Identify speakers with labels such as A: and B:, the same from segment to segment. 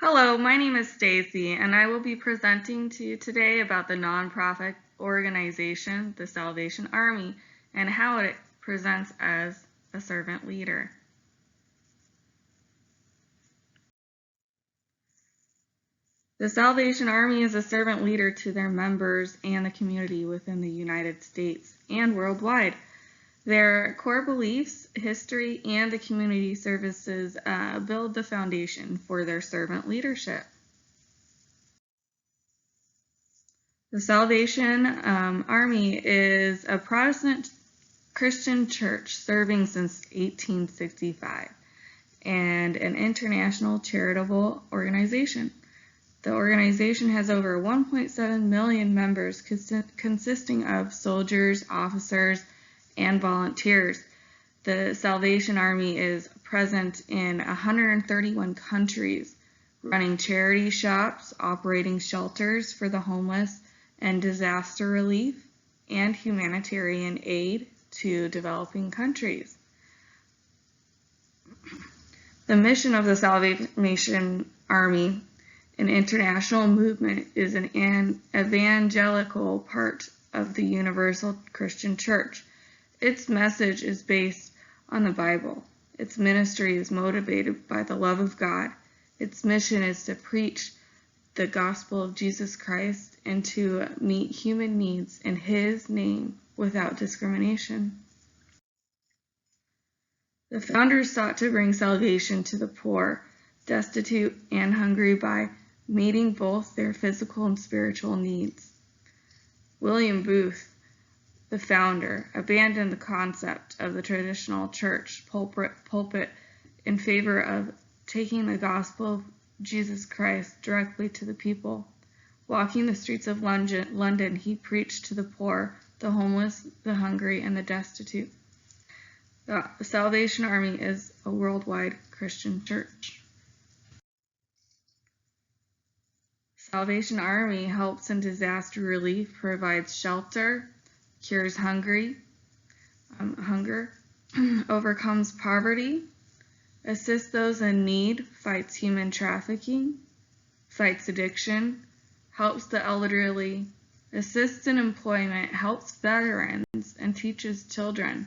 A: Hello, my name is Stacy, and I will be presenting to you today about the nonprofit organization, the Salvation Army, and how it presents as a servant leader. The Salvation Army is a servant leader to their members and the community within the United States and worldwide. Their core beliefs, history, and the community services build the foundation for their servant leadership. The Salvation Army is a Protestant Christian church serving since 1865 and an international charitable organization. The organization has over 1.7 million members consisting of soldiers, officers, and volunteers. The Salvation Army is present in 131 countries, running charity shops, operating shelters for the homeless, and disaster relief and humanitarian aid to developing countries. The mission of the Salvation Army, an international movement, is an evangelical part of the Universal Christian Church. Its message is based on the Bible. Its ministry is motivated by the love of God. Its mission is to preach the gospel of Jesus Christ and to meet human needs in His name without discrimination. The founders sought to bring salvation to the poor, destitute, and hungry by meeting both their physical and spiritual needs. William Booth, the founder, abandoned the concept of the traditional church pulpit in favor of taking the gospel of Jesus Christ directly to the people. Walking the streets of London, he preached to the poor, the homeless, the hungry, and the destitute. The Salvation Army is a worldwide Christian church. Salvation Army helps in disaster relief, provides shelter, cures hunger, overcomes poverty, assists those in need, fights human trafficking, fights addiction, helps the elderly, assists in employment, helps veterans, and teaches children.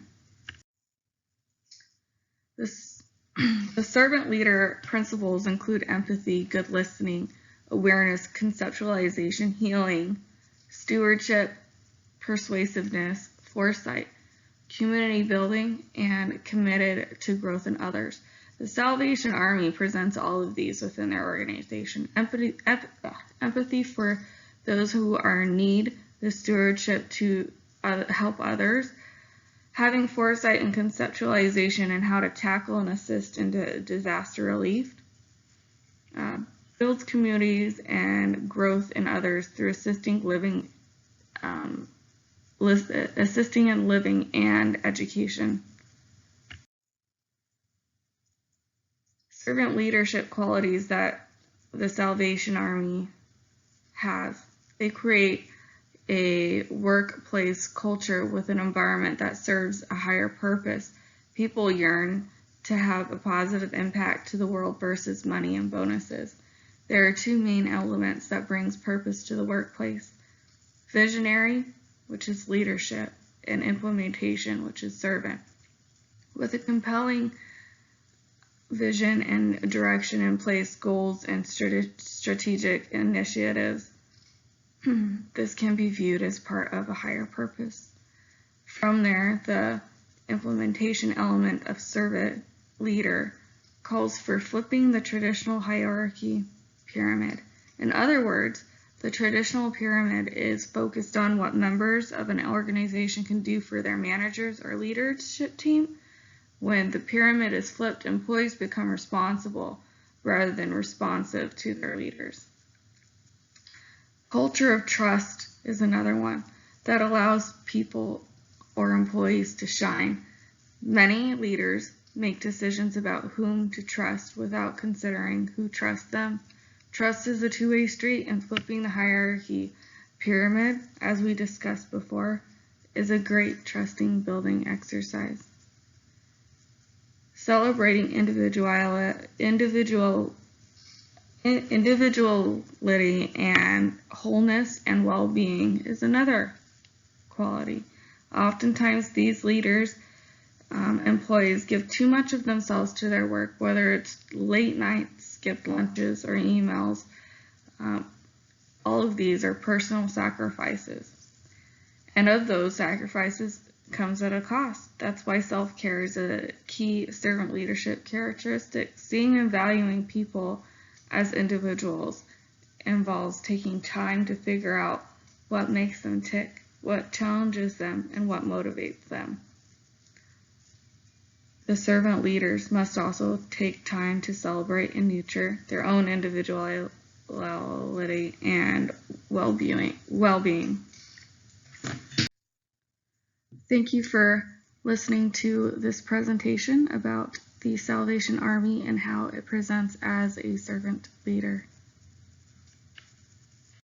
A: The servant leader principles include empathy, good listening, awareness, conceptualization, healing, stewardship, persuasiveness, foresight, community building, and committed to growth in others. The Salvation Army presents all of these within their organization. Empathy for those who are in need, the stewardship to help others, having foresight and conceptualization and how to tackle and assist in disaster relief, builds communities and growth in others through assisting in living and education. Servant leadership qualities that the Salvation Army has. They create a workplace culture with an environment that serves a higher purpose. People yearn to have a positive impact to the world versus money and bonuses. There are two main elements that brings purpose to the workplace. Visionary, which is leadership, and implementation, which is servant. With a compelling vision and direction in place, goals and strategic initiatives, this can be viewed as part of a higher purpose. From there, the implementation element of servant leader calls for flipping the traditional hierarchy pyramid. In other words, the traditional pyramid is focused on what members of an organization can do for their managers or leadership team. When the pyramid is flipped, employees become responsible rather than responsive to their leaders. Culture of trust is another one that allows people or employees to shine. Many leaders make decisions about whom to trust without considering who trusts them. Trust is a two-way street, and flipping the hierarchy pyramid, as we discussed before, is a great trusting building exercise. Celebrating individual Individuality and wholeness and well-being is another quality. Oftentimes these leaders, employees give too much of themselves to their work, whether it's late nights, skipped lunches, or emails. All of these are personal sacrifices. And of those sacrifices comes at a cost. That's why self-care is a key servant leadership characteristic. Seeing and valuing people as individuals involves taking time to figure out what makes them tick, what challenges them, and what motivates them. The servant leaders must also take time to celebrate and nurture their own individuality and well-being. Thank you for listening to this presentation about the Salvation Army and how it presents as a servant leader.